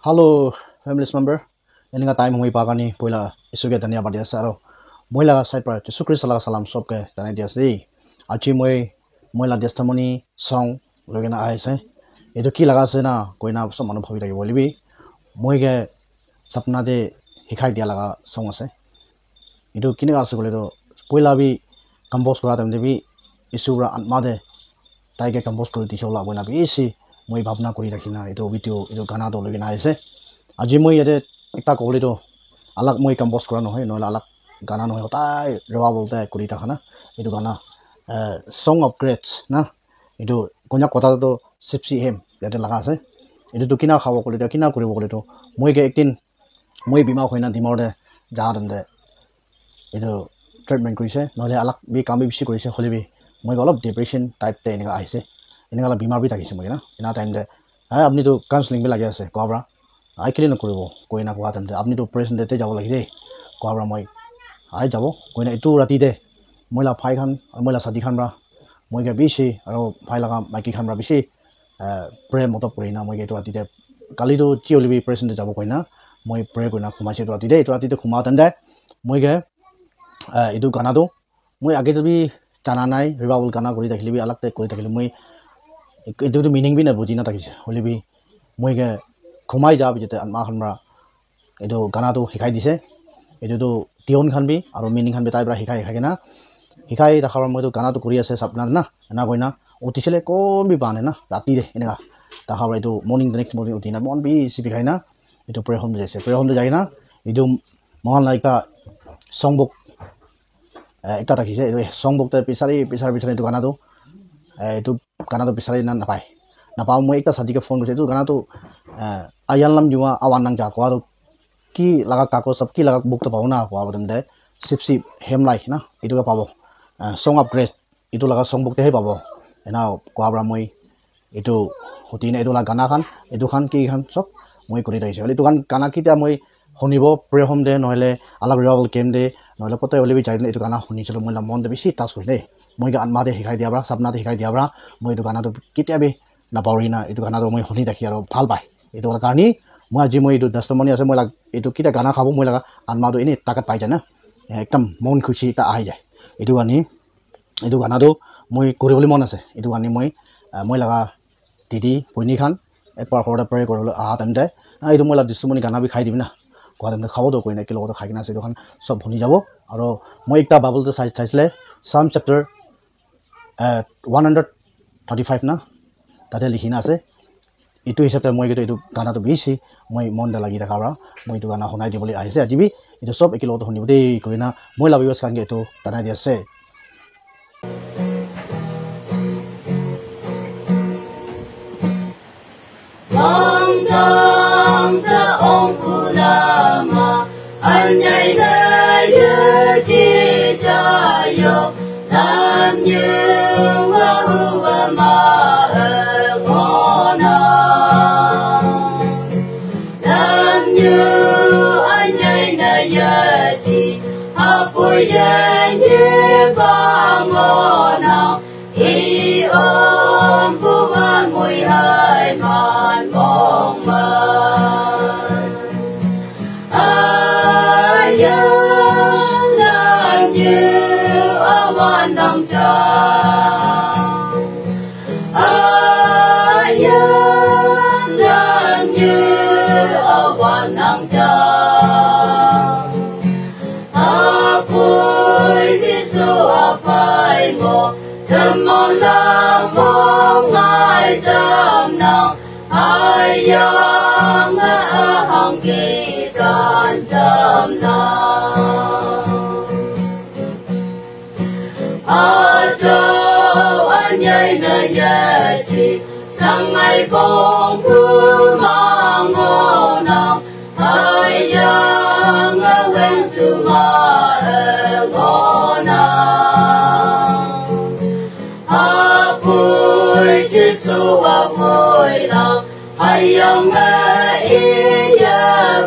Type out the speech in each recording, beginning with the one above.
Hello, family member. Ini nga time humi pagani poila isuge tania badia saro. Moila side pra Jesu Christ salam sob ke tania dia sri. Achi moila testimony song logena ai se. Itu ki laga se na koina som anubhavi tagi bolibi. Moi ke sapna de hikai dia laga song ase. Itu kini ase gole to poila bi compose kora tam debi isura atma de tai ke compose kori tishola boina bi isi moi bhabna kori rakhina itu video itu gana to logena ai se. Aji moi yate ekta kohli to alag moi compose kora nohoy noila alag gana nohoy hotai rewa bolte kori takhana itu gana song of greats na itu konya kota to sipsi hem yate laga ase itu to kina khawo koli to kina koribo koli to moi ke ektin moi bima hoina dimor de jaadam de itu treatment korise noile alag bi kambi bishi korise kholibi moi olop depression type te enika aise enika la bimar bi takise moi na ina time de apni to counseling bi lagi ase kobra ai kile nokoriব koina কোৱা তেন্তে আপনি তো present ডেতে যাব লাগে দেই কোৱাবৰা মই আই যাব কোইনা এটো ৰাতি দে মইলা ফাই খান মইলা সাদি খান ৰা মই গে বিছি আৰু ফাই লাগা মাইকি খান ৰা বিছি প্ৰে মত পৰিনা মই গে এটো ৰাতি দে কালি তো চিওলিবি প্ৰেজেন্ট ডে যাব কইনা মই প্ৰে কইনা খুমাইছে এটো ৰাতি দে এটো ৰাতি খুমা তেন্তে মই গে এটো গানা তো মই আগে যদি জানা নাই ৰিভাইভাল গানা কৰি থাকিলিবি আলাকতে কৰি থাকিলি মই এটো মিনিং বি না বুজি না থাকিছে হলিবি মই গে খুমাই যাব যেতে আত্মা খানরা এটো গানা তো শিখাই দিছে এটো তো টিউন খান বি আৰু মিনিং খান বি তাইবৰা শিখাই না শিখাই দেখাৰ মই তো গানা তো কৰি আছে সাপনা না না কইনা উঠিছিলে কোন বি বানে না ৰাতি দে এনেকা দেখাৰ এটো মৰ্নিং নেক্সট মৰ্নিং উঠিনা মন বি শিখাই না এটো প্ৰে হোম যাই না এটো মহান লাইকা সংবুক এটা থাকিছে এটো সংবুকতে পিছাৰি এটো গানা তো পিছাৰি না নাপাও মই একটা সাদিকে ফোন কৰিছে এটো গানা তো ayanlam jua awan nang jakwa to ki laga kako sab ki laga book to pauna kwa badam de sipsi hem lai na itu ka pabo song of grace itu laga song book te he pabo ena kwa bra moi itu hotine itu laga gana khan itu khan ki khan sob moi kori raise itu kan gana ki ta moi honibo pre home de noile alag revival game de noile kote olebi jaile itu gana honi chalo moi la mon de bisi task hoile moi ga anma de hikai dia bra sapna de hikai dia bra moi itu gana to kitia be na paurina itu gana to moi honi dakhi aro bhal pai itu karni moi আজি মই itu testimony আছে মই itu kita গানা খাব মই লাগা আনমাটো এনে তাকাত পাই যায় না একদম মন খুশি তা আহি যায় itu গানি itu গানাটো মই কৰিবলৈ মন আছে itu গানি মই লাগা দিদি পইনি খান একবাৰ ঘৰতে প্ৰে কৰিবলৈ আহা তেন্তে itu মই লাগা testimony গানা বি খাই দিম না কোৱা তেন্তে খাব তো কই না কি লগত খাই কিনা আছে দুখন সব ভনি যাব আৰু মই একটা বাইবেলতে চাইছিলে সাম চ্যাপ্টাৰ 135 না তাতে লিখিনা আছে itu হিসাবে মই গেটো itu গানা তো বেছি মই মন দা লাগি থাকা বৰা মই itu গানা শুনাই দিবলৈ আহিছে আজিবি itu সব একি লগত শুনিব দেই কইনা মই লাভিবস খান গেটো তানাই দি আছে ta ong kulama anyai da ye chi cha yo lam như wa hu wa ma như anh ấy đã nhớ chị học buổi đêm như bao ngon nào khi ôm phù hoa mùi hơi mòn mong mơ ai làm như ởวันđông trăng ai làm nhưวันนังจาอาปุยจิสุอาภัยโมธรรมลามองง่ายจำนางหายยังหังกีการจำนางอาเจ้าอันใหญ่เนยจีสังไม่ปองผู้มังโง่yang wen tu ma ngona ha pui chi su wa pui la hai yang e ya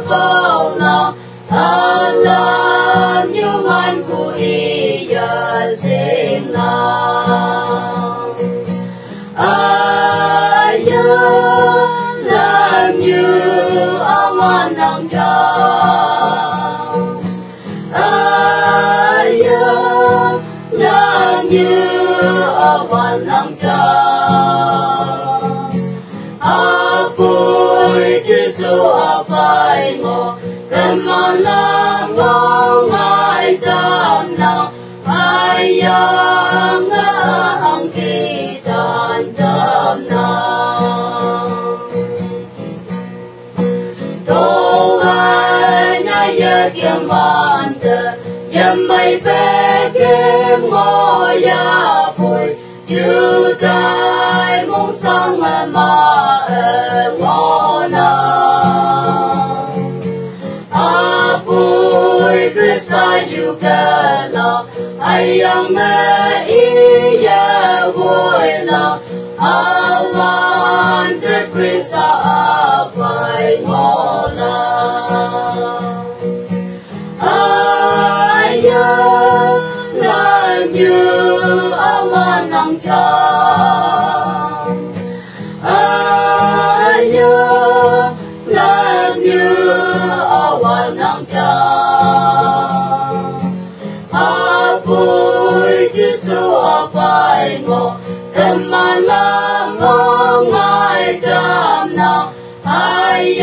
po la la như wan ku e ya sing la I love you Giêsu à phải ngộ cần mòn là mong ai tâm nào ai yang ang kitan tâm nào tô ai na ye kiam man te yam mai pe kiam ngô ya bùi chiu tai mong sang ma ngô na a bùi Krista yu ka la ai yang i ya vui la a wan te Krista a phải ngô la ai love you a wan nang cha ai love you a wan nang cha a bùi Giêsu a phải ngộ cần mà làm mong ai tâm nào ai